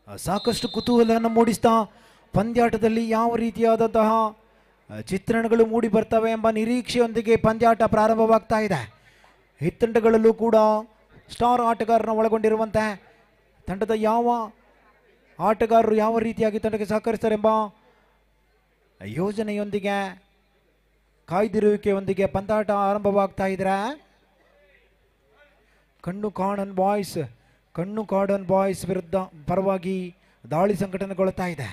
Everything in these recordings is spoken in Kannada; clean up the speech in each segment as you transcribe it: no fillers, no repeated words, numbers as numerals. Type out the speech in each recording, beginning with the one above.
ಸಾಕಷ್ಟು ಕುತೂಹಲವನ್ನು ಮೂಡಿಸ್ತಾ ಪಂದ್ಯಾಟದಲ್ಲಿ ಯಾವ ರೀತಿಯಾದಂತಹ ಚಿತ್ರಣಗಳು ಮೂಡಿ ಬರ್ತವೆ ಎಂಬ ನಿರೀಕ್ಷೆಯೊಂದಿಗೆ ಪಂದ್ಯಾಟ ಪ್ರಾರಂಭವಾಗ್ತಾ ಇದೆ. ಈ ತಂಡಗಳಲ್ಲೂ ಕೂಡ ಸ್ಟಾರ್ ಆಟಗಾರನ ಒಳಗೊಂಡಿರುವಂತೆ ತಂಡದ ಯಾವ ಆಟಗಾರರು ಯಾವ ರೀತಿಯಾಗಿ ತಂಡಕ್ಕೆ ಸಹಕರಿಸ್ತಾರೆ ಎಂಬ ಯೋಜನೆಯೊಂದಿಗೆ ಕಾಯ್ದಿರುವಿಕೆಯೊಂದಿಗೆ ಪಂದ್ಯಾಟ ಆರಂಭವಾಗ್ತಾ ಇದ್ರೆ ಕಣ್ಣು ಕಾಡನ್ ಬಾಯ್ಸ್ ವಿರುದ್ಧ ಪರವಾಗಿ ದಾಳಿ ಸಂಘಟನೆಗೊಳ್ಳುತ್ತಾ ಇದೆ.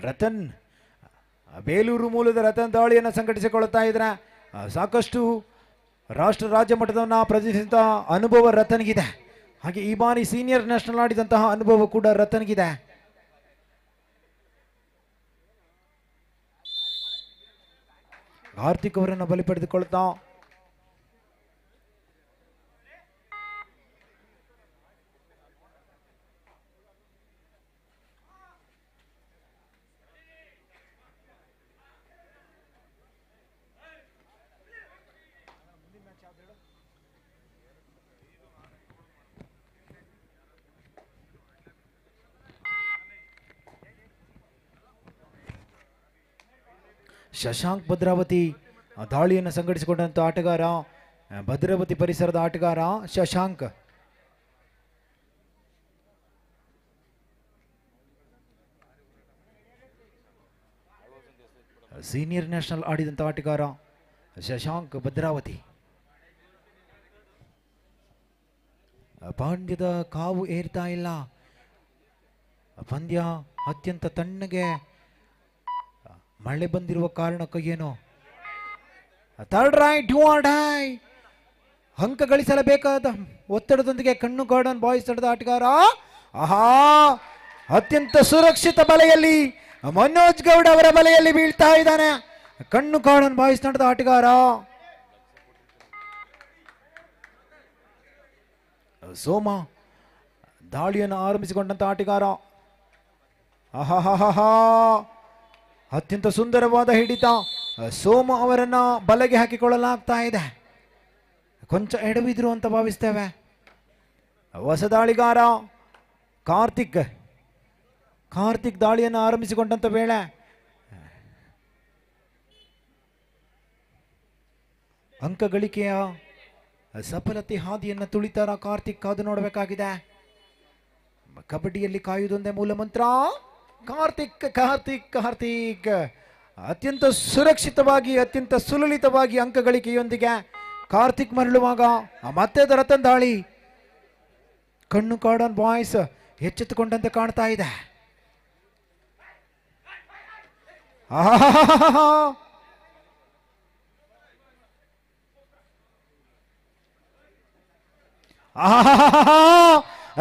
ರತನ್ ಬೇಲೂರು ಮೂಲದ ರತನ್ ದಾಳಿಯನ್ನು ಸಂಘಟಿಸಿಕೊಳ್ಳುತ್ತಾ ಇದ್ರೆ ಸಾಕಷ್ಟು ರಾಷ್ಟ್ರ ರಾಜ್ಯ ಮಟ್ಟದನ್ನ ಪ್ರತಿನಿಧಿಸಿದ ಅನುಭವ ರತನ್ಗಿದೆ. ಹಾಗೆ ಈ ಬಾರಿ ಸೀನಿಯರ್ ನ್ಯಾಷನಲ್ ಆಡಿದಂತಹ ಅನುಭವ ಕೂಡ ರತನ್ಗಿದೆ. ಕಾರ್ತಿಕ್ ಅವರನ್ನು ಬಲಿ ಪಡೆದುಕೊಳ್ತಾ ಶಶಾಂಕ್ ಭದ್ರಾವತಿ ದಾಳಿಯನ್ನು ಸಂಘಟಿಸಿಕೊಂಡಂತ ಆಟಗಾರ, ಭದ್ರಾವತಿ ಪರಿಸರದ ಆಟಗಾರ ಶಶಾಂಕ್. ಸೀನಿಯರ್ ನ್ಯಾಷನಲ್ ಆಡಿದಂತ ಆಟಗಾರ ಶಶಾಂಕ್ ಭದ್ರಾವತಿ. ಪಂದ್ಯದ ಕಾವು ಏರ್ತಾ ಇಲ್ಲ. ಪಂದ್ಯ ಅತ್ಯಂತ ತಣ್ಣಗೆ ಮಳೆ ಬಂದಿರುವ ಕಾರಣಕ್ಕೋ ಏನೋ third right to or die ಅಂಕ ಗಳಿಸಲೇಬೇಕಾದ ಒತ್ತಡದೊಂದಿಗೆ ಕಣ್ಣು ಗಾರ್ಡನ್ ಬಾಯ್ಸ್ ತಂಡದ ಆಟಗಾರ ಅತ್ಯಂತ ಸುರಕ್ಷಿತ ಬಲೆಯಲ್ಲಿ ಮನೋಜ್ ಗೌಡ ಅವರ ಬಲೆಯಲ್ಲಿ ಬೀಳ್ತಾ ಇದ್ದಾನೆ. ಕಣ್ಣು ಗಾರ್ಡನ್ ಬಾಯ್ಸ್ ತಂಡದ ಆಟಗಾರ ಸೋಮ ದಾಳಿಯನ್ನು ಆರಂಭಿಸಿಕೊಂಡಂತ ಆಟಗಾರ ಅತ್ಯಂತ ಸುಂದರವಾದ ಹಿಡಿತ. ಸೋಮ ಅವರನ್ನ ಬಲೆಗೆ ಹಾಕಿಕೊಳ್ಳಲಾಗ್ತಾ ಇದೆ. ಕೊಂಚ ಎಡವಿದ್ರು ಅಂತ ಭಾವಿಸ್ತೇವೆ. ಹೊಸ ದಾಳಿಗಾರ ಕಾರ್ತಿಕ್ ದಾಳಿಯನ್ನು ಆರಂಭಿಸಿಕೊಂಡಂತ ವೇಳೆ ಅಂಕ ಗಳಿಕೆಯ ಸಫಲತೆ ಹಾದಿಯನ್ನು ತುಳಿತಾರ ಕಾರ್ತಿಕ್ ಕಾದು ನೋಡಬೇಕಾಗಿದೆ. ಕಬಡ್ಡಿಯಲ್ಲಿ ಕಾಯುವುದೊಂದೇ ಮೂಲ ಮಂತ್ರ. ಕಾರ್ತಿಕ್ ಅತ್ಯಂತ ಸುರಕ್ಷಿತವಾಗಿ ಅತ್ಯಂತ ಸುಲಲಿತವಾಗಿ ಅಂಕ ಗಳಿಕೆಯೊಂದಿಗೆ ಕಾರ್ತಿಕ್ ಮರಳುವಾಗ ಮತ್ತೆ ರತನ್ ದಾಳಿ. ಕಣ್ಣು ಕಾಡನ್ ಬಾಯ್ಸ್ ಎಚ್ಚೆತ್ತುಕೊಂಡಂತೆ ಕಾಣ್ತಾ ಇದೆ.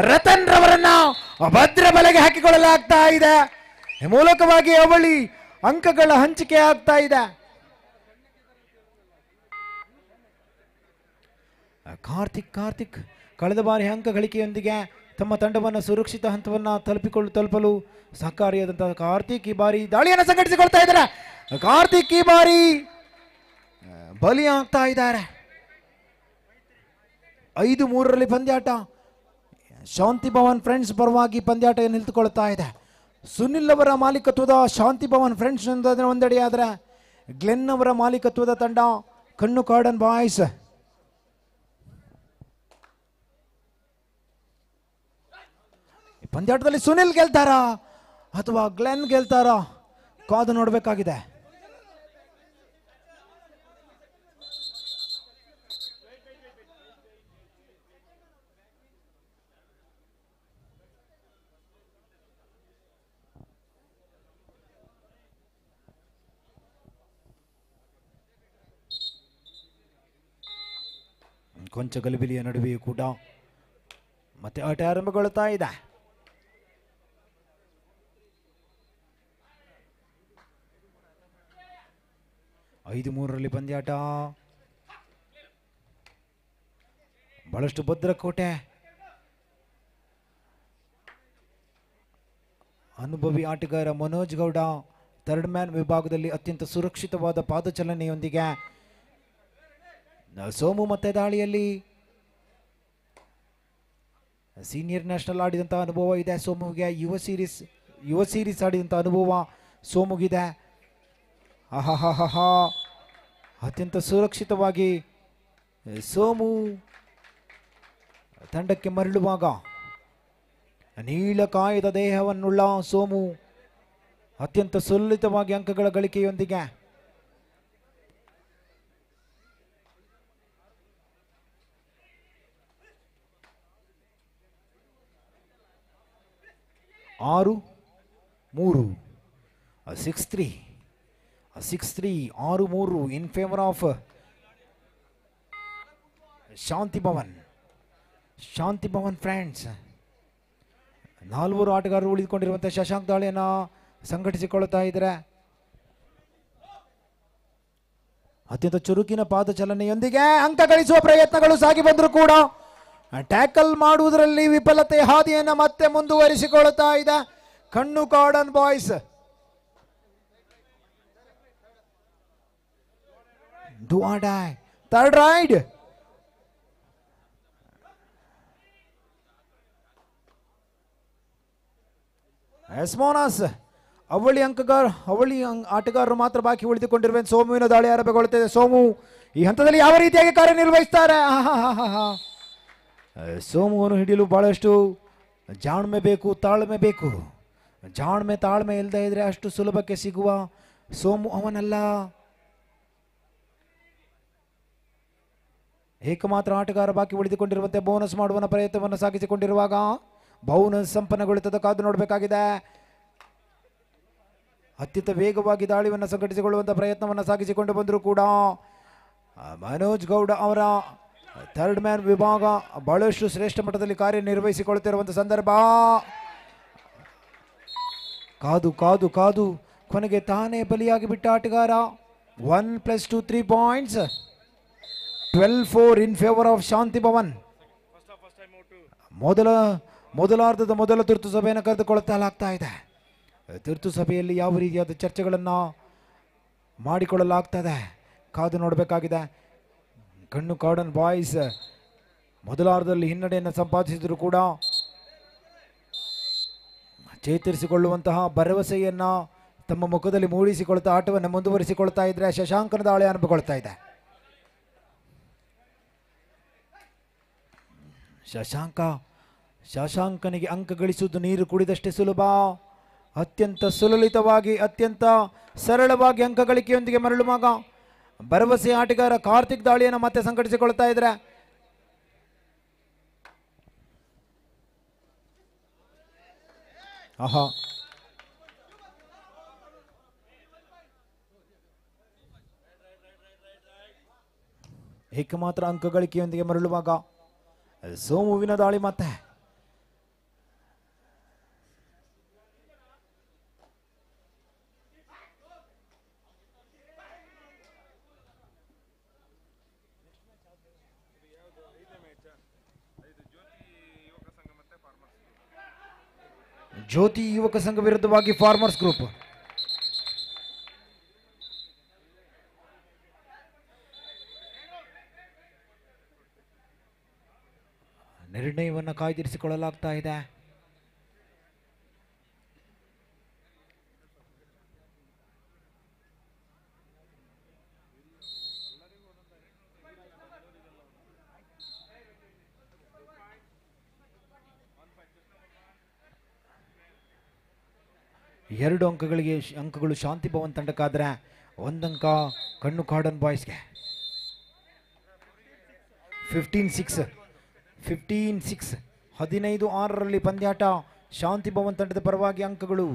ರತನ್ ರವರನ್ನ ಭದ್ರ ಬಲೆಗೆ ಹಾಕಿಕೊಳ್ಳಲಾಗ್ತಾ ಇದೆ. ಮೂಲಕವಾಗಿ ಅವಳಿ ಅಂಕಗಳ ಹಂಚಿಕೆ ಆಗ್ತಾ ಇದೆ. ಕಾರ್ತಿಕ್ ಕಳೆದ ಬಾರಿ ಅಂಕ ಗಳಿಕೆಯೊಂದಿಗೆ ತಮ್ಮ ತಂಡವನ್ನು ಸುರಕ್ಷಿತ ಹಂತವನ್ನು ತಲುಪಲು ಸಹಕಾರಿಯಾದಂತಹ ಕಾರ್ತಿಕ್ ಈ ಬಾರಿ ದಾಳಿಯನ್ನು ಸಂಘಟಿಸಿಕೊಳ್ತಾ ಇದ್ದಾರೆ. ಕಾರ್ತಿಕ್ ಈ ಬಾರಿ ಬಲಿಯಾಗ್ತಾ ಇದ್ದಾರೆ. 5-3ರಲ್ಲಿ ಪಂದ್ಯಾಟ ಶಾಂತಿ ಭವನ್ ಫ್ರೆಂಡ್ಸ್ ಪರವಾಗಿ ಪಂದ್ಯಾಟ ನಿಂತುಕೊಳ್ತಾ ಇದೆ. ಸುನಿಲ್ ಅವರ ಮಾಲೀಕತ್ವದ ಶಾಂತಿ ಭವನ್ ಫ್ರೆಂಡ್ಸ್ ಒಂದೆಡೆಯಾದರೆ ಗ್ಲೆನ್ ಅವರ ಮಾಲೀಕತ್ವದ ತಂಡ ಕಣ್ಣು ಕಾಡನ್ ಬಾಯ್ಸ್. ಪಂದ್ಯಾಟದಲ್ಲಿ ಸುನಿಲ್ ಗೆಲ್ತಾರಾ ಅಥವಾ ಗ್ಲೆನ್ ಗೆಲ್ತಾರಾ ಕಾದು ನೋಡಬೇಕಾಗಿದೆ. ಕೊಂಚ ಗಲಿಬಿಲಿಯ ನಡುವೆಯೂ ಕೂಡ ಮತ್ತೆ ಆಟ ಆರಂಭಗೊಳ್ಳುತ್ತಾ ಇದೆ. ಐದು ಮೂರರಲ್ಲಿ ಪಂದ್ಯಾಟ. ಬಹಳಷ್ಟು ಭದ್ರಕೋಟೆ ಅನುಭವಿ ಆಟಗಾರ ಮನೋಜ್ ಗೌಡ ಥರ್ಡ್ ಮ್ಯಾನ್ ವಿಭಾಗದಲ್ಲಿ ಅತ್ಯಂತ ಸುರಕ್ಷಿತವಾದ ಪಾದಚಲನೆಯೊಂದಿಗೆ ಸೋಮು ಮತ್ತೆ ದಾಳಿಯಲ್ಲಿ ಸೀನಿಯರ್ ನ್ಯಾಷನಲ್ ಆಡಿದಂಥ ಅನುಭವ ಇದೆ ಸೋಮುಗೆ. ಯುವ ಸೀರೀಸ್ ಆಡಿದಂಥ ಅನುಭವ ಸೋಮುಗಿದೆ. ಆಹಾಹಾಹಾ, ಅತ್ಯಂತ ಸುರಕ್ಷಿತವಾಗಿ ಸೋಮು ತಂಡಕ್ಕೆ ಮರಳುವಾಗ ನೀಳಕಾಯದ ದೇಹವನ್ನುಳ್ಳ ಸೋಮು ಅತ್ಯಂತ ಸುಲಲಿತವಾಗಿ ಅಂಕಗಳ ಗಳಿಕೆಯೊಂದಿಗೆ ಆರು ಮೂರು 6-3 6-3 in favour of Shanti Bhavan friends. 4 ಆಟಗಾರರು ಉಳಿದುಕೊಂಡಿರುವಂತಹ ಶಶಾಂಕ್ ದಾಳಿಯನ್ನು ಸಂಘಟಿಸಿಕೊಳ್ಳುತ್ತಾ ಇದ್ದಾರೆ. ಅತ್ಯಂತ ಚುರುಕಿನ ಪಾದಚಲನೆಯೊಂದಿಗೆ ಅಂಕ ಗಳಿಸುವ ಪ್ರಯತ್ನಗಳು ಸಾಗಿ ಬಂದರೂ ಕೂಡ ಟ್ಯಾಕಲ್ ಮಾಡುವುದರಲ್ಲಿ ವಿಫಲತೆ ಹಾದಿಯನ್ನು ಮತ್ತೆ ಮುಂದುವರಿಸಿಕೊಳ್ಳುತ್ತಾ ಇದೆ ಕಣ್ಣು ಕಾಡನ್ boys. Do or die. Third ride. ಎಸ್ಮೋನಸ್ ಅವಳಿ ಆಟಗಾರರು ಮಾತ್ರ ಬಾಕಿ ಉಳಿದುಕೊಂಡಿರುವೆ. ಸೋಮುವಿನ ದಾಳಿ ಆರಂಭಗೊಳ್ಳುತ್ತದೆ. ಸೋಮು ಈ ಹಂತದಲ್ಲಿ ಯಾವ ರೀತಿಯಾಗಿ ಕಾರ್ಯನಿರ್ವಹಿಸ್ತಾರೆ? ಸೋಮುವನ್ನು ಹಿಡಿಯಲು ಬಹಳಷ್ಟು ಜಾಣ್ಮೆ ಬೇಕು, ತಾಳ್ಮೆ ಬೇಕು. ತಾಳ್ಮೆ ಇಲ್ಲದೆ ಇದ್ರೆ ಅಷ್ಟು ಸುಲಭಕ್ಕೆ ಸಿಗುವ ಸೋಮು ಅವನಲ್ಲ. ಏಕಮಾತ್ರ ಆಟಗಾರ ಬಾಕಿ ಉಳಿದುಕೊಂಡಿರುವಂತೆ ಬೋನಸ್ ಮಾಡುವ ಪ್ರಯತ್ನವನ್ನು ಸಾಗಿಸಿಕೊಂಡಿರುವಾಗ ಬೋನಸ್ ಸಂಪನ್ನಗೊಳ್ಳುತ್ತದೆ. ಕಾದು ನೋಡಬೇಕಾಗಿದೆ. ಅತ್ಯಂತ ವೇಗವಾಗಿ ದಾಳಿಯನ್ನು ಸಂಘಟಿಸಿಕೊಳ್ಳುವಂಥ ಪ್ರಯತ್ನವನ್ನು ಸಾಗಿಸಿಕೊಂಡು ಬಂದರೂ ಕೂಡ ಮನೋಜ್ ಗೌಡ ಅವರ ಥರ್ಡ್ ಮ್ಯಾನ್ ವಿಭಾಗ ಬಹಳಷ್ಟು ಶ್ರೇಷ್ಠ ಮಟ್ಟದಲ್ಲಿ ಕಾರ್ಯನಿರ್ವಹಿಸಿಕೊಳ್ಳುತ್ತಿರುವಂಥ ಸಂದರ್ಭ. ಕಾದು ಕೊನೆಗೆ ತಾನೇ ಬಲಿಯಾಗಿ ಬಿಟ್ಟ ಆಟಗಾರ. 1+2 3 points. 12-4 in favour of Shanti Bhavan. ಮೊದಲಾರ್ಧದ ಮೊದಲ ತುರ್ತು ಸಭೆಯನ್ನು ಕರೆದುಕೊಳ್ಳಲಾಗ್ತಾ ಇದೆ. ತುರ್ತು ಸಭೆಯಲ್ಲಿ ಯಾವ ರೀತಿಯಾದ ಚರ್ಚೆಗಳನ್ನು ಮಾಡಿಕೊಳ್ಳಲಾಗ್ತದೆ ಕಾದು ನೋಡಬೇಕಾಗಿದೆ. ಕಣ್ಣು ಕಾಡನ್ ಬಾಯ್ಸ್ ಮೊದಲಾರ್ಧದಲ್ಲಿ ಹಿನ್ನಡೆಯನ್ನು ಸಂಪಾದಿಸಿದರೂ ಕೂಡ ಚೇತರಿಸಿಕೊಳ್ಳುವಂತಹ ಭರವಸೆಯನ್ನು ತಮ್ಮ ಮುಖದಲ್ಲಿ ಮೂಡಿಸಿಕೊಳ್ತಾ ಆಟವನ್ನು ಮುಂದುವರಿಸಿಕೊಳ್ತಾ ಇದ್ರೆ ಶಶಾಂಕನ ದಾಳಿ ಆರಂಭಗೊಳ್ತಾ ಇದೆ. ಶಶಾಂಕನಿಗೆ ಅಂಕ ಗಳಿಸುವುದು ನೀರು ಕುಡಿದಷ್ಟೇ ಸುಲಭ. ಅತ್ಯಂತ ಸುಲಲಿತವಾಗಿ ಅತ್ಯಂತ ಸರಳವಾಗಿ ಅಂಕ ಗಳಿಕೆಯೊಂದಿಗೆ ಮರಳುವಾಗ ಭರವಸೆ ಆಟಗಾರ ಕಾರ್ತಿಕ್ ದಾಳಿಯನ್ನು ಮತ್ತೆ ಸಂಘಟಿಸಿಕೊಳ್ತಾ ಇದ್ರೆ ಏಕಮಾತ್ರ ಅಂಕ ಗಳಿಕೆಯೊಂದಿಗೆ ಮರಳುವಾಗ ಸೋಮುವಿನ ದಾಳಿ ಮತ್ತೆ ಜ್ಯೋತಿ ಯುವಕ ಸಂಘ ವಿರುದ್ಧವಾಗಿ ಫಾರ್ಮರ್ಸ್ ಗ್ರೂಪ್. ನಿರ್ಣಯವನ್ನು ಕಾಯ್ದಿರಿಸಿಕೊಳ್ಳಲಾಗ್ತಾ ಇದೆ. ಎರಡು ಅಂಕಗಳು ಶಾಂತಿ ಭವನ್ ತಂಡಕ್ಕಾದ್ರೆ 1 ಅಂಕ ಕಣ್ಣು ಕಾಡನ್ ಬಾಯ್ಸ್ಗೆ. 15-6 15-6 ಪಂದ್ಯಾಟ ಶಾಂತಿ ಭವನ್ ತಂಡದ ಪರವಾಗಿ ಅಂಕಗಳು.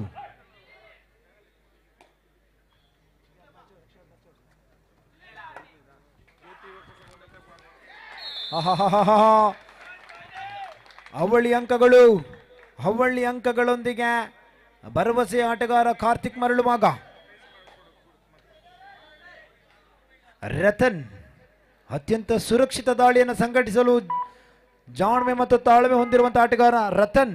ಅವಳಿ ಅಂಕಗಳೊಂದಿಗೆ ಭರವಸೆ ಆಟಗಾರ ಕಾರ್ತಿಕ್ ಮರಳುವಾಗ ರತನ್ ಅತ್ಯಂತ ಸುರಕ್ಷಿತ ದಾಳಿಯನ್ನು ಸಂಘಟಿಸಲು ಜಾಣ್ಮೆ ಮತ್ತು ತಾಳ್ಮೆ ಹೊಂದಿರುವಂತಹ ಆಟಗಾರ ರತನ್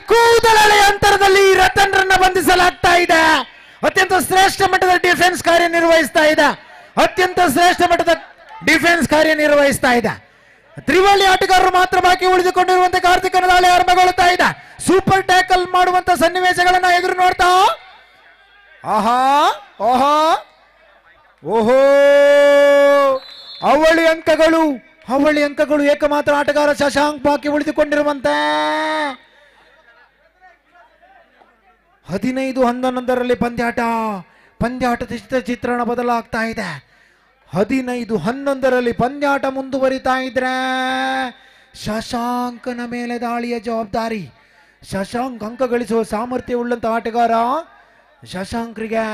ಕೂದಲೆಳೆ ಅಂತರದಲ್ಲಿ ರತನ್ ರನ್ನ ಬಂಧಿಸಲಾಗ್ತಾ ಇದೆ. ಅತ್ಯಂತ ಶ್ರೇಷ್ಠ ಮಟ್ಟದ ಡಿಫೆನ್ಸ್ ಕಾರ್ಯನಿರ್ವಹಿಸ್ತಾ ಇದೆ. ಅತ್ಯಂತ ಶ್ರೇಷ್ಠ ಮಟ್ಟದ ಡಿಫೆನ್ಸ್ ಕಾರ್ಯನಿರ್ವಹಿಸ್ತಾ ಇದೆ. ತ್ರಿವಳಿ ಆಟಗಾರರು ಮಾತ್ರ ಬಾಕಿ ಉಳಿದುಕೊಂಡಿರುವಂತೆ ಕಾರ್ತಿಕನ ದಾಳಿ ಆರಂಭಗೊಳ್ಳುತ್ತಾ ಇದೆ. ಸೂಪರ್ ಟ್ಯಾಕಲ್ ಮಾಡುವಂತ ಸನ್ನಿವೇಶಗಳನ್ನ ಎದುರು ನೋಡ್ತಾ ಆಹಾ ಓಹೋ ಓಹೋ ಅವಳಿ ಅಂಕಗಳು ಏಕಮಾತ್ರ ಆಟಗಾರ ಶಶಾಂಕ್ ಬಾಕಿ ಉಳಿದುಕೊಂಡಿರುವಂತೆ 15-11ರಲ್ಲಿ ಪಂದ್ಯಾಟದ ಚಿತ್ರಣ ಬದಲಾಗ್ತಾ ಇದೆ. 15-11ರಲ್ಲಿ ಪಂದ್ಯಾಟ ಮುಂದುವರಿತಾ ಇದ್ರೆ ಶಶಾಂಕನ ಮೇಲೆ ದಾಳಿಯ ಜವಾಬ್ದಾರಿ. ಶಶಾಂಕ್ ಅಂಕ ಗಳಿಸುವ ಸಾಮರ್ಥ್ಯ ಉಳ್ಳಂತ ಆಟಗಾರ. ಶಶಾಂಕ್ರಿಗೆ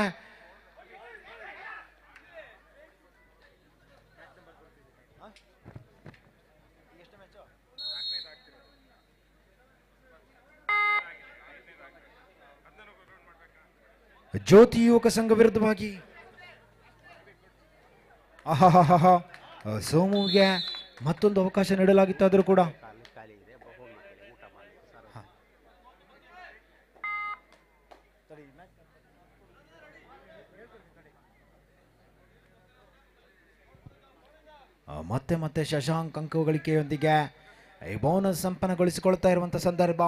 ಜ್ಯೋತಿ ಯುವಕ ಸಂಘ ವಿರುದ್ಧವಾಗಿ ಸೋಮುಗೆ ಮತ್ತೊಂದು ಅವಕಾಶ ನೀಡಲಾಗಿತ್ತಾದರೂ ಕೂಡ ಮತ್ತೆ ಶಶಾಂಕ್ ಅಂಕ ಗಳಿಕೆಯೊಂದಿಗೆ ಈ ಬೋನಸ್ ಸಂಪನ್ನಗೊಳಿಸಿಕೊಳ್ತಾ ಇರುವಂತಹ ಸಂದರ್ಭ.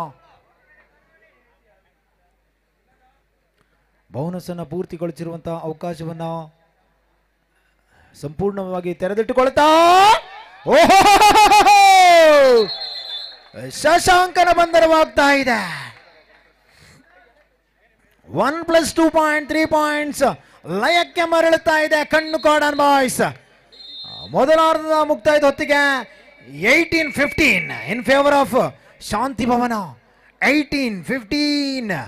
ಬೋನಸ್ ಅನ್ನು ಪೂರ್ತಿಗೊಳಿಸಿರುವಂತಹ ಅವಕಾಶವನ್ನ ಸಂಪೂರ್ಣವಾಗಿ ತೆರೆದಿಟ್ಟುಕೊಳ್ತಾ ಶಶಾಂಕನ ಬಂಧನವಾಗ್ತಾ ಇದೆ. 1+2.3 ಪಾಯಿಂಟ್ಸ್ ಲಯಕ್ಕೆ ಮರಳುತ್ತಾ ಇದೆ ಕಣ್ಣು ಕಾಡನ್ ಬಾಯ್ಸ್. ಮೊದಲಾರ್ಧದ ಮುಕ್ತಾಯದ ಹೊತ್ತಿಗೆ 18-15 ಇನ್ ಫೇವರ್ ಆಫ್ ಶಾಂತಿ ಭವನ. 18-15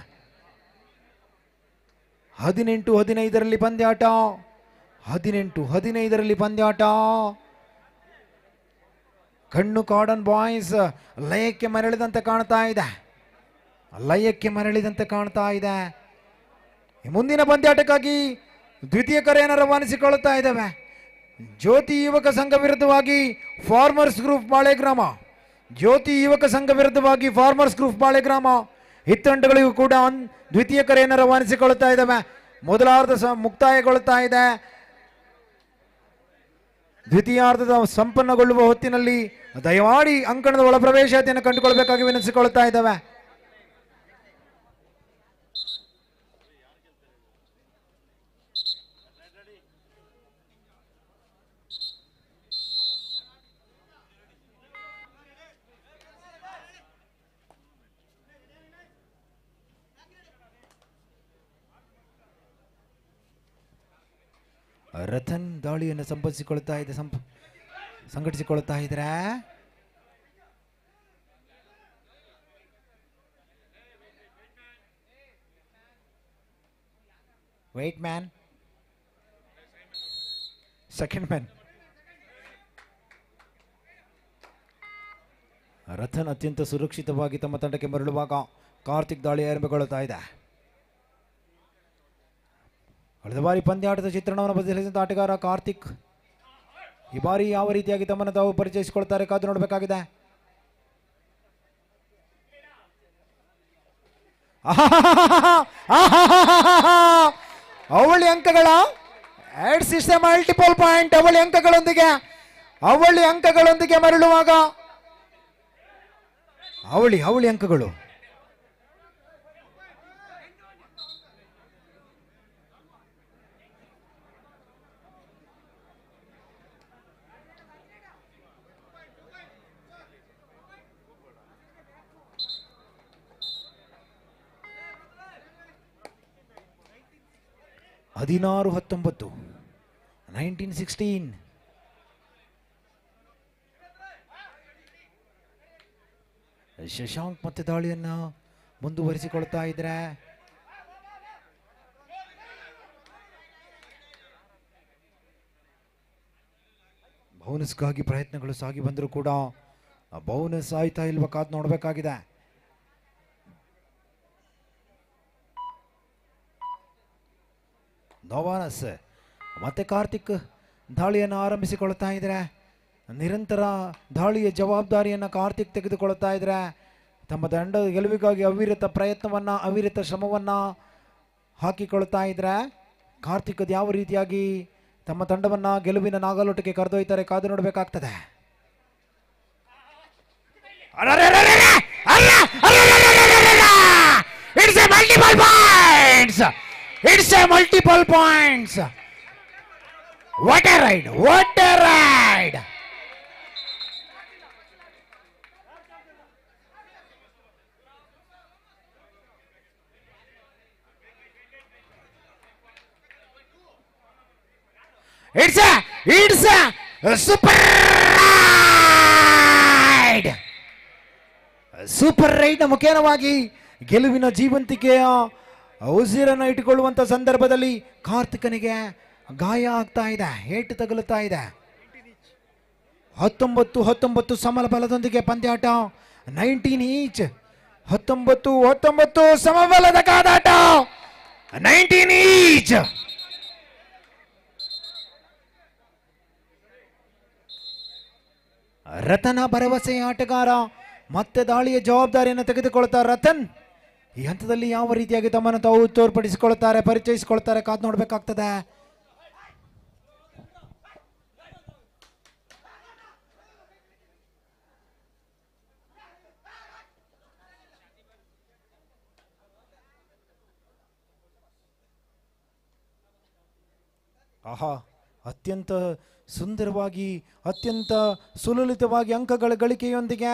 18-15ರಲ್ಲಿ ಪಂದ್ಯಾಟ. 18-15ರಲ್ಲಿ ಪಂದ್ಯಾಟ. ಕಣ್ಣು ಕಾಡನ್ ಬಾಯ್ಸ್ ಲಯಕ್ಕೆ ಮರಳಿದಂತೆ ಕಾಣ್ತಾ ಇದೆ. ಮುಂದಿನ ಪಂದ್ಯಾಟಕ್ಕಾಗಿ ದ್ವಿತೀಯ ಕರೆಯನ್ನು ರವಾನಿಸಿಕೊಳ್ಳುತ್ತಾ ಇದ್ದಾವೆ. ಜ್ಯೋತಿ ಯುವಕ ಸಂಘ ವಿರುದ್ಧವಾಗಿ ಫಾರ್ಮರ್ಸ್ ಗ್ರೂಪ್ ಬಾಳೆಗ್ರಾಮ ಹಿತ್ತಂಡಗಳಿಗೂ ಕೂಡ ದ್ವಿತೀಯ ಕರೆಯನ್ನು ರವಾನಿಸಿಕೊಳ್ಳುತ್ತಾ ಇದ್ದಾವೆ. ಮೊದಲಾರ್ಧ ಮುಕ್ತಾಯಗೊಳ್ಳುತ್ತಾ ಇದೆ. ದ್ವಿತೀಯಾರ್ಧದ ಸಂಪನ್ನಗೊಳ್ಳುವ ಹೊತ್ತಿನಲ್ಲಿ ದಯಮಾಡಿ ಅಂಕಣದ ಒಳ ಪ್ರವೇಶತೆಯನ್ನು ಕಂಡುಕೊಳ್ಳಬೇಕಾಗಿ ವಿನಂತಿಸಿಕೊಳ್ಳುತ್ತಾ ಇದ್ದಾವೆ. ರತನ್ ದಾಳಿಯನ್ನು ಸಂಘಟಿಸಿಕೊಳ್ಳುತ್ತಾ ಇದ್ರೆ wait man second man. Ratan ಅತ್ಯಂತ ಸುರಕ್ಷಿತವಾಗಿ ತಮ್ಮ ತಂಡಕ್ಕೆ ಮರಳುವಾಗ ಕಾರ್ತಿಕ್ ದಾಳಿ ಆರಂಭಗೊಳ್ಳುತ್ತಾ ಇದೆ. ಕಳೆದ ಬಾರಿ ಪಂದ್ಯಾಟದ ಚಿತ್ರಣವನ್ನು ಬದಲಿಸಿದ ಆಟಗಾರ ಕಾರ್ತಿಕ್ ಈ ಬಾರಿ ಯಾವ ರೀತಿಯಾಗಿ ತಮ್ಮನ್ನು ತಾವು ಪರಿಚಯಿಸಿಕೊಳ್ತಾರೆ ಕಾದು ನೋಡಬೇಕಾಗಿದೆ. ಅವಳಿ ಅಂಕಗಳ ಮಲ್ಟಿಪಲ್ ಪಾಯಿಂಟ್. ಅವಳಿ ಅಂಕಗಳೊಂದಿಗೆ ಮರಳುವಾಗ ಅವಳಿ ಅಂಕಗಳು ಹದಿನಾರು 19-16. ಶಶಾಂಕ್ ಮತ್ತೆ ದಾಳಿಯನ್ನ ಮುಂದುವರಿಸಿಕೊಳ್ತಾ ಇದ್ರೆ ಬೋನಸ್ಗಾಗಿ ಪ್ರಯತ್ನಗಳು ಸಾಗಿ ಬಂದರೂ ಕೂಡ ಬೋನಸ್ ಆಯ್ತಾ ಇಲ್ವಾ ಕಾದು ನೋಡಬೇಕಾಗಿದೆ. ನೋವಾನಸ್ ಮತ್ತೆ ಕಾರ್ತಿಕ್ ದಾಳಿಯನ್ನು ಆರಂಭಿಸಿಕೊಳ್ತಾ ಇದ್ರೆ ನಿರಂತರ ದಾಳಿಯ ಜವಾಬ್ದಾರಿಯನ್ನು ಕಾರ್ತಿಕ್ ತೆಗೆದುಕೊಳ್ತಾ ಇದ್ರೆ ತಮ್ಮ ತಂಡದ ಗೆಲುವಿಗಾಗಿ ಅವಿರತ ಪ್ರಯತ್ನವನ್ನು ಅವಿರತ ಶ್ರಮವನ್ನು ಹಾಕಿಕೊಳ್ತಾ ಇದ್ರೆ ಕಾರ್ತಿಕ್ ಅದು ಯಾವ ರೀತಿಯಾಗಿ ತಮ್ಮ ತಂಡವನ್ನು ಗೆಲುವಿನ ನಾಗಲೋಟಕ್ಕೆ ಕರೆದೊಯ್ತಾರೆ ಕಾದು ನೋಡಬೇಕಾಗ್ತದೆ. It's a multiple points. What a ride! What a ride! It's a super ride. Super raid ಮುಖೇನವಾಗಿ ಗೆಲುವಿನ ಜೀವಂತಿಕೆಯ ಉಸಿರನ್ನು ಇಟ್ಟುಕೊಳ್ಳುವಂಥ ಸಂದರ್ಭದಲ್ಲಿ ಕಾರ್ತಿಕನಿಗೆ ಗಾಯ ಆಗ್ತಾ ಇದೆ, ಏಟು ತಗುಲುತ್ತಾ ಇದೆ. 19-19 ಸಮಬಲ ಬಲದೊಂದಿಗೆ ಪಂದ್ಯಾಟ. 19 ಈಚ್. 19-19 ಸಮಬಲದ ಕಾದಾಟ. 19 ಈಚ್. ರತನ ಭರವಸೆಯ ಆಟಗಾರ ಮತ್ತೆ ದಾಳಿಯ ಜವಾಬ್ದಾರಿಯನ್ನು ತೆಗೆದುಕೊಳ್ತಾರೆ. ರತನ್ ಈ ಹಂತದಲ್ಲಿ ಯಾವ ರೀತಿಯಾಗಿ ತಮ್ಮನ್ನು ತಾವು ತೋರ್ಪಡಿಸಿಕೊಳ್ತಾರೆ, ಪರಿಚಯಿಸಿಕೊಳ್ತಾರೆ ಕಾದು ನೋಡಬೇಕಾಗ್ತದೆ. ಆಹಾ, ಅತ್ಯಂತ ಸುಂದರವಾಗಿ ಅತ್ಯಂತ ಸುಲಲಿತವಾಗಿ ಅಂಕಗಳ ಗಳಿಕೆಯೊಂದಿಗೆ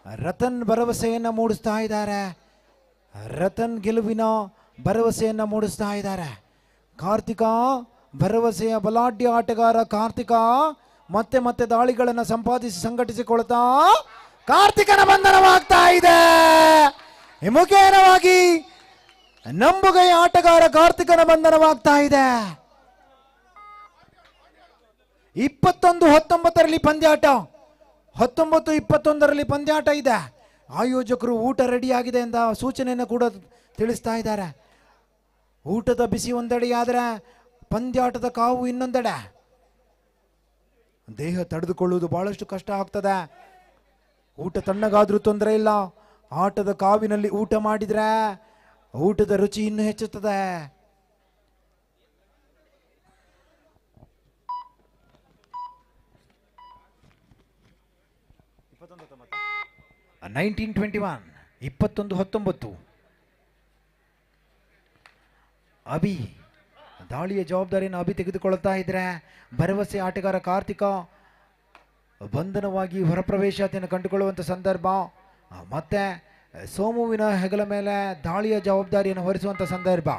ರತನ್ ಭರವಸೆಯನ್ನು ಮೂಡಿಸ್ತಾ ಇದ್ದಾರೆ. ರತನ್ ಗೆಲುವಿನ ಭರವಸೆಯನ್ನು ಮೂಡಿಸ್ತಾ ಇದ್ದಾರೆ. ಕಾರ್ತಿಕ ಭರವಸೆಯ ಬಲಾಢ್ಯ ಆಟಗಾರ. ಕಾರ್ತಿಕ ಮತ್ತೆ ಮತ್ತೆ ದಾಳಿಗಳನ್ನು ಸಂಪಾದಿಸಿ ಸಂಘಟಿಸಿಕೊಳ್ತಾ ಕಾರ್ತಿಕನ ಬಂಧನವಾಗ್ತಾ ಇದೆ. ಮುಖೇನವಾಗಿ ನಂಬುಗೆಯ ಆಟಗಾರ ಕಾರ್ತಿಕನ ಬಂಧನವಾಗ್ತಾ ಇದೆ. 21-19 ಪಂದ್ಯಾಟ. 19-21 ಪಂದ್ಯಾಟ ಇದೆ. ಆಯೋಜಕರು ಊಟ ರೆಡಿಯಾಗಿದೆ ಎಂದ ಸೂಚನೆಯನ್ನು ಕೂಡ ತಿಳಿಸ್ತಾ ಇದ್ದಾರೆ. ಊಟದ ಬಿಸಿ ಒಂದೆಡೆಯಾದರೆ ಪಂದ್ಯಾಟದ ಕಾವು ಇನ್ನೊಂದೆಡೆ. ದೇಹ ತಡೆದುಕೊಳ್ಳುವುದು ಬಹಳಷ್ಟು ಕಷ್ಟ ಆಗ್ತದೆ. ಊಟ ತಣ್ಣಗಾದ್ರೂ ತೊಂದರೆ ಇಲ್ಲ, ಆಟದ ಕಾವಿನಲ್ಲಿ ಊಟ ಮಾಡಿದ್ರೆ ಊಟದ ರುಚಿ ಇನ್ನೂ ಹೆಚ್ಚುತ್ತದೆ. 21-19 ಅಭಿ ದಾಳಿಯ ಜವಾಬ್ದಾರಿಯನ್ನು ಅಭಿ ತೆಗೆದುಕೊಳ್ತಾ ಇದ್ರೆ ಭರವಸೆ ಆಟಗಾರ ಕಾರ್ತಿಕ ಬಂಧನವಾಗಿ ಹೊರಪ್ರವೇಶಾತಿಯನ್ನು ಕಂಡುಕೊಳ್ಳುವಂಥ ಸಂದರ್ಭ. ಮತ್ತೆ ಸೋಮುವಿನ ಹೆಗಲ ಮೇಲೆ ದಾಳಿಯ ಜವಾಬ್ದಾರಿಯನ್ನು ಹೊರಿಸುವಂಥ ಸಂದರ್ಭ.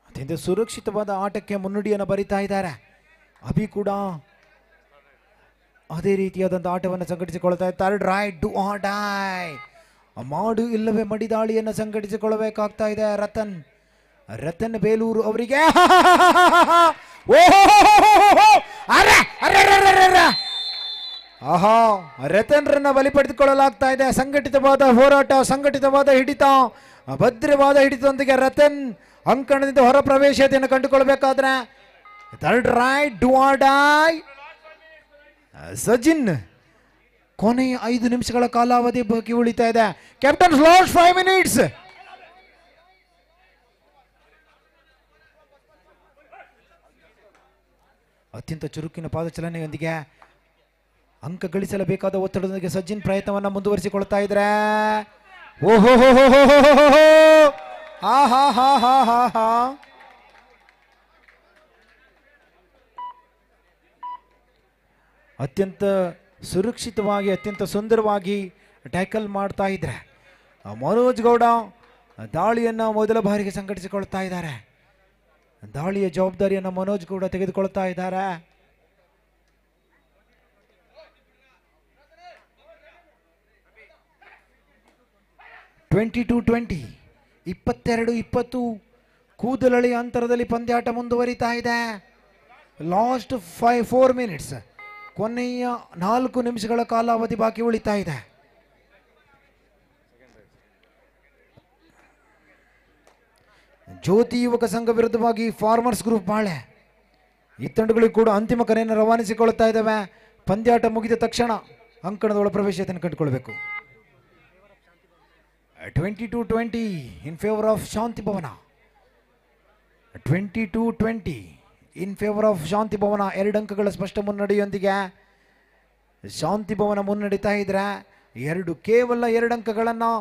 ಅತ್ಯಂತ ಸುರಕ್ಷಿತವಾದ ಆಟಕ್ಕೆ ಮುನ್ನುಡಿಯನ್ನು ಬರಿತಾ ಇದ್ದಾರೆ. ಅಭಿ ಕೂಡ ಅದೇ ರೀತಿಯಾದಂಥ ಆಟವನ್ನು ಸಂಘಟಿಸಿಕೊಳ್ತಾ ಇದ್ದಾರೆ. ರೈಟ್ ಡು ಆರ್ ಡೈ, ಮಾಡು ಇಲ್ಲವೇ ಮಡಿದಾಳಿಯನ್ನು ಸಂಘಟಿಸಿಕೊಳ್ಳಬೇಕಾಗ್ತಾ ಇದೆ. ರತನ್ ಬೇಲೂರು ಅವರಿಗೆ ಆಹಾ, ರತನ್ರನ್ನ ಬಲಿ ಪಡೆದುಕೊಳ್ಳಲಾಗ್ತಾ ಇದೆ. ಸಂಘಟಿತವಾದ ಹೋರಾಟ, ಸಂಘಟಿತವಾದ ಹಿಡಿತ, ಭದ್ರವಾದ ಹಿಡಿತದೊಂದಿಗೆ ರತನ್ ಅಂಕಣದಿಂದ ಹೊರ ಪ್ರವೇಶತೆಯನ್ನು ಕಂಡುಕೊಳ್ಬೇಕಾದ್ರೆ third raid do or die. Sajin ಕೊನೆಯ 5 ನಿಮಿಷಗಳ ಕಾಲಾವಧಿ ಬಾಕಿ ಉಳಿತಾ ಇದೆ. Captain last 5 minutes. ಅತ್ಯಂತ ಚುರುಕಿನ ಪಾದಚಲನೆಯೊಂದಿಗೆ ಅಂಕ ಗಳಿಸಲೇಬೇಕಾದ ಒತ್ತಡದೊಂದಿಗೆ ಸಜಿನ್ ಪ್ರಯತ್ನವನ್ನು ಮುಂದುವರಿಸಿಕೊಳ್ತಾ ಇದ್ರೆ ಓಹೋ ಹಾ ಹಾ ಹಾ ಹಾ ಹಾ ಹಾ ಅತ್ಯಂತ ಸುರಕ್ಷಿತವಾಗಿ ಅತ್ಯಂತ ಸುಂದರವಾಗಿ ಟ್ಯಾಕಲ್ ಮಾಡ್ತಾ ಇದ್ರೆ ಮನೋಜ್ ಗೌಡ ದಾಳಿಯನ್ನು ಮೊದಲ ಬಾರಿಗೆ ಸಂಘಟಿಸಿಕೊಳ್ತಾ ಇದ್ದಾರೆ. ದಾಳಿಯ ಜವಾಬ್ದಾರಿಯನ್ನು ಮನೋಜ್ ಗೌಡ ತೆಗೆದುಕೊಳ್ತಾ ಇದ್ದಾರೆ. 22-20, 22-20 ಕೂದಲಳಿ ಅಂತರದಲ್ಲಿ ಪಂದ್ಯಾಟ ಮುಂದುವರಿತಾ ಇದೆ. ಲಾಸ್ಟ್ 4 ಮಿನಿಟ್ಸ್, ಕೊನೆಯ 4 ನಿಮಿಷಗಳ ಕಾಲಾವಧಿ ಬಾಕಿ ಉಳಿತಾ ಇದೆ. ಜ್ಯೋತಿ ಯುವಕ ಸಂಘ ವಿರುದ್ಧವಾಗಿ ಫಾರ್ಮರ್ಸ್ ಗ್ರೂಪ್ ಬಾಳೆ ಈ ತಂಡಗಳಿಗೂ ಕೂಡ ಅಂತಿಮ ಕರೆಯನ್ನು ರವಾನಿಸಿಕೊಳ್ಳುತ್ತಾ ಇದ್ದಾವೆ. ಪಂದ್ಯಾಟ ಮುಗಿದ ತಕ್ಷಣ ಅಂಕಣದೊಳ ಪ್ರವೇಶತೆಯನ್ನು ಕಂಡುಕೊಳ್ಬೇಕು. 22-20 ಇನ್ favour of Shanti Bhavan. 22-20 in favour of ಶಾಂತಿ ಭವನ. 2 ಅಂಕಗಳ ಸ್ಪಷ್ಟ ಮುನ್ನಡೆಯೊಂದಿಗೆ ಶಾಂತಿ ಭವನ ಮುನ್ನಡೀತಾ ಇದ್ರೆ, ಕೇವಲ 2 ಅಂಕಗಳನ್ನು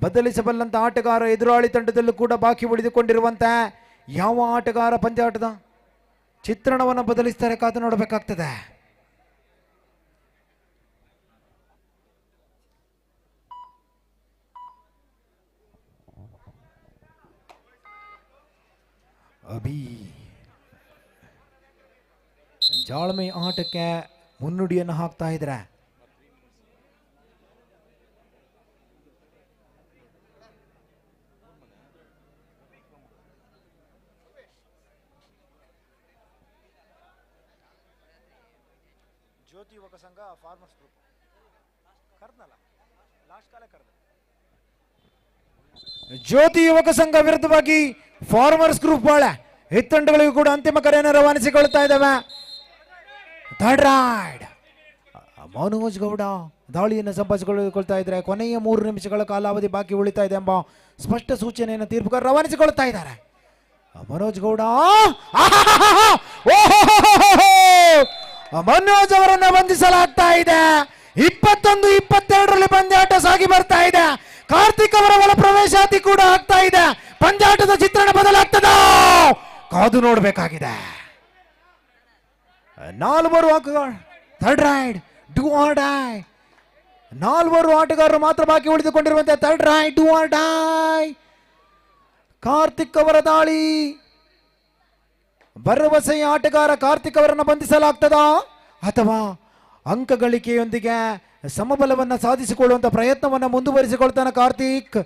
ಬದಲಿಸಬಲ್ಲಂತ ಆಟಗಾರ ಎದುರಾಳಿ ತಂಡದಲ್ಲೂ ಕೂಡ ಬಾಕಿ ಉಳಿದುಕೊಂಡಿರುವಂತೆ ಯಾವ ಆಟಗಾರ ಪಂದ್ಯಾಟದ ಚಿತ್ರಣವನ್ನು ಬದಲಿಸ್ತಾರೆ ಕಾದು ನೋಡಬೇಕಾಗ್ತದೆ. ಅಭಿ ಜಾಳ್ಮೆ ಆಟಕ್ಕೆ ಮುನ್ನುಡಿಯನ್ನು ಹಾಕ್ತಾ ಇದ್ರೆ, ಜ್ಯೋತಿ ಯುವಕ ಸಂಘ ಫಾರ್ಮರ್ಸ್ ಗ್ರೂಪ್ ಕರ್ನಲ್ಲ ಲಾಸ್ಟ್ ಕಾಲ ಕರ್ದ ಜ್ಯೋತಿ ಯುವಕ ಸಂಘ ವಿರುದ್ಧವಾಗಿ ಫಾರ್ಮರ್ಸ್ ಗ್ರೂಪ್ ಬಾಳೆ ಹಿತ್ತಂಡಗಳಿಗೂ ಕೂಡ ಅಂತಿಮ ಕರೆಯನ್ನು ರವಾನಿಸಿಕೊಳ್ತಾ ಇದ್ದಾವೆ. ಥರ್ಡ್ ರೈಡ್ ಮನೋಜ್ ಗೌಡ ದಾಳಿಯನ್ನು ಸಂಪಾದಿಸಿಕೊಳ್ತಾ ಇದ್ದಾರೆ. ಕೊನೆಯ 3 ನಿಮಿಷಗಳ ಕಾಲಾವಧಿ ಬಾಕಿ ಉಳಿತಾ ಇದೆ ಎಂಬ ಸ್ಪಷ್ಟ ಸೂಚನೆಯನ್ನು ತೀರ್ಪುಗಾರ ರವಾನಿಸಿಕೊಳ್ತಾ ಇದ್ದಾರೆ. ಮನೋಜ್ ಗೌಡ ಮನೋಜ್ ಅವರನ್ನು ಬಂಧಿಸಲಾಗ್ತಾ ಇದೆ. 21-22ರಲ್ಲಿ ಪಂದ್ಯಾಟ ಸಾಗಿ ಬರ್ತಾ ಇದೆ. ಕಾರ್ತಿಕ್ ಅವರ ಒಳ ಪ್ರವೇಶಾತಿ ಕೂಡ ಆಗ್ತಾ ಇದೆ. ಪಂದ್ಯಾಟದ ಚಿತ್ರಣ ಬದಲಾಗ್ತದ, ಕಾದು ನೋಡಬೇಕಾಗಿದೆ. 4 ಆಟಗಾರ third raid do or die. 4 ಆಟಗಾರರು ಮಾತ್ರ ಬಾಕಿ ಉಳಿದುಕೊಂಡಿರುವಂತೆ third raid do or die. Karthik ಅವರ ದಾಳಿ, ಭರವಸೆಯ ಆಟಗಾರ ಕಾರ್ತಿಕ್ ಅವರನ್ನು ಬಂಧಿಸಲಾಗ್ತದ ಅಥವಾ ಅಂಕ ಗಳಿಕೆಯೊಂದಿಗೆ ಸಮಬಲವನ್ನು ಸಾಧಿಸಿಕೊಳ್ಳುವಂತ ಪ್ರಯತ್ನವನ್ನು ಮುಂದುವರಿಸಿಕೊಳ್ತಾನೆ ಕಾರ್ತಿಕ್,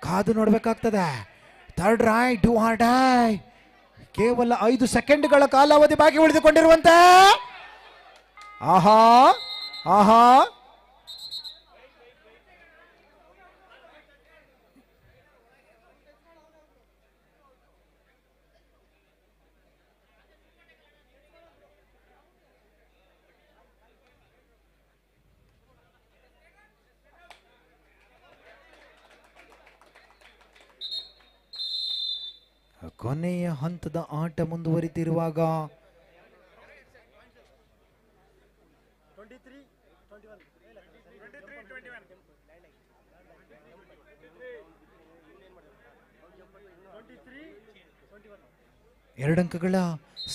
ಕಾದು ನೋಡಬೇಕಾಗ್ತದೆ. Third raid do or die. ಕೇವಲ 5 ಸೆಕೆಂಡ್ಗಳ ಕಾಲಾವಧಿ ಬಾಕಿ ಉಳಿದುಕೊಂಡಿರುವಂತೆ. ಆಹಾ ಆಹಾ ಕೊನೆಯ ಹಂತದ ಆಟ ಮುಂದುವರಿತಿರುವಾಗ ಎರಡು ಅಂಕಗಳ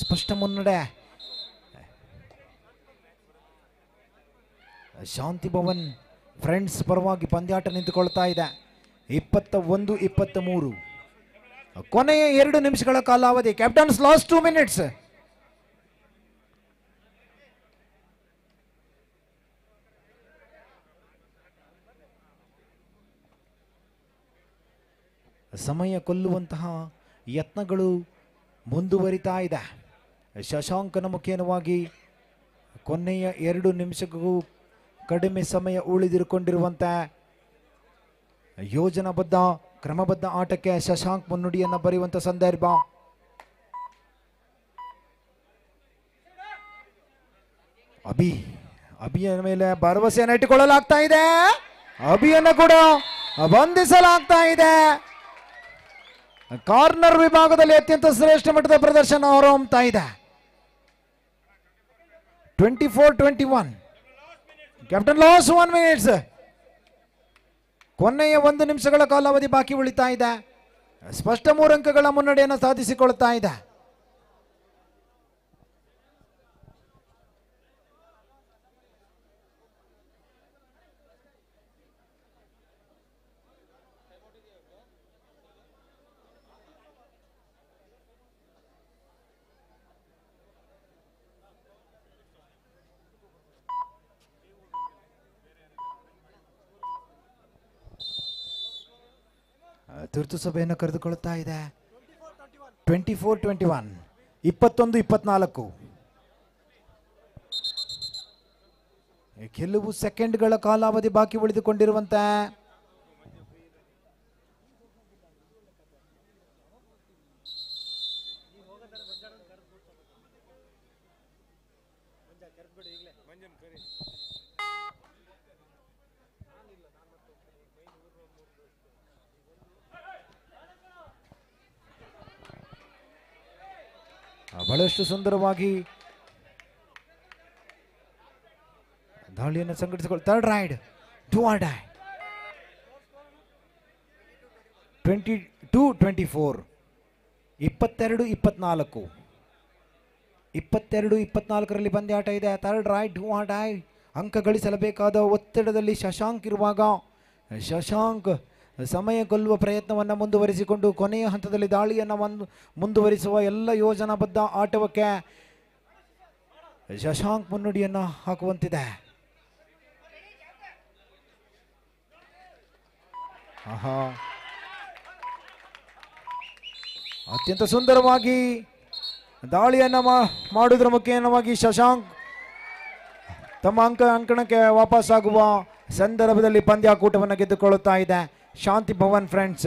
ಸ್ಪಷ್ಟ ಮುನ್ನಡೆ. ಶಾಂತಿ ಭವನ್ ಫ್ರೆಂಡ್ಸ್ ಪರವಾಗಿ ಪಂದ್ಯಾಟ ನಿಂತುಕೊಳ್ತಾ ಇದೆ. 21-23 ಕೊನೆಯ 2 ನಿಮಿಷಗಳ ಕಾಲಾವಧಿ. Captains last 2 minutes. ಸಮಯ ಕೊಲ್ಲುವಂತಹ ಯತ್ನಗಳು ಮುಂದುವರಿತಾ ಇದೆ. ಶಶಾಂಕನ ಮುಖೇನವಾಗಿ ಕೊನೆಯ 2 ನಿಮಿಷಕ್ಕೂ ಕಡಿಮೆ ಸಮಯ ಉಳಿದಿರುಕೊಂಡಿರುವಂತೆ ಯೋಜನಾಬದ್ಧ ಕ್ರಮಬದ್ಧ ಆಟಕ್ಕೆ ಶಶಾಂಕ್ ಮುನ್ನುಡಿಯನ್ನು ಬರೆಯುವಂತ ಸಂದರ್ಭ. ಅಭಿಯ ಮೇಲೆ ಭರವಸೆಯನ್ನು ಇಟ್ಟುಕೊಳ್ಳಲಾಗ್ತಾ ಇದೆ. ಅಭಿಯನ್ನು ಕೂಡ ಬಂಧಿಸಲಾಗ್ತಾ ಇದೆ. ಕಾರ್ನರ್ ವಿಭಾಗದಲ್ಲಿ ಅತ್ಯಂತ ಶ್ರೇಷ್ಠ ಮಟ್ಟದ ಪ್ರದರ್ಶನ ಹೊರಹೊಮ್ಮತಾ ಇದೆ. 24-21 ಕ್ಯಾಪ್ಟನ್ ಲಾಸ್ 1 ಮಿನಿಟ್ಸ್. ಕೊನೆಯ 1 ನಿಮಿಷಗಳ ಕಾಲಾವಧಿ ಬಾಕಿ ಉಳಿತಾ ಇದೆ. ಸ್ಪಷ್ಟ 3 ಅಂಕಗಳ ಮುನ್ನಡೆಯನ್ನು ಸಾಧಿಸಿಕೊಳ್ತಾ ಇದೆ. ತುರ್ತು ಸಭೆಯನ್ನು ಕರೆದುಕೊಳ್ಳುತ್ತಾ ಇದೆ. 24-21, 21-24. ಕೆಲವು ಸೆಕೆಂಡ್ಗಳ ಕಾಲಾವಧಿ ಬಾಕಿ ಉಳಿದುಕೊಂಡಿರುವಂತೆ ಬಹಳಷ್ಟು ಸುಂದರವಾಗಿ ದಾಳಿಯನ್ನು ಸಂಘಟಿಸಿಕೊಳ್ಳಿ. Third raid do or die. 22-24, 22-24, 22-24ರಲ್ಲಿ ಪಂದ್ಯಾಟ ಇದೆ. Third raid do or die. ಅಂಕ ಗಳಿಸಲೇಬೇಕಾದ ಒತ್ತಡದಲ್ಲಿ ಶಶಾಂಕ್ ಇರುವಾಗ ಶಶಾಂಕ್ ಸಮಯ ಕೊಲ್ಲುವ ಪ್ರಯತ್ನವನ್ನು ಮುಂದುವರಿಸಿಕೊಂಡು ಕೊನೆಯ ಹಂತದಲ್ಲಿ ದಾಳಿಯನ್ನು ಮುಂದುವರಿಸುವ ಎಲ್ಲ ಯೋಜನಾಬದ್ಧ ಆಟವಕ್ಕೆ ಶಶಾಂಕ್ ಮುನ್ನುಡಿಯನ್ನು ಹಾಕುವಂತಿದೆ. ಅತ್ಯಂತ ಸುಂದರವಾಗಿ ದಾಳಿಯನ್ನು ಮಾಡುವುದರ ಮುಖೇನವಾಗಿ ಶಶಾಂಕ್ ತಮ್ಮ ಅಂಕಣಕ್ಕೆ ವಾಪಸ್ಸಾಗುವ ಸಂದರ್ಭದಲ್ಲಿ ಪಂದ್ಯಾಕೂಟವನ್ನು ಗೆದ್ದುಕೊಳ್ಳುತ್ತಾ ಇದೆ. ಶಾಂತಿ ಭವನ್ ಫ್ರೆಂಡ್ಸ್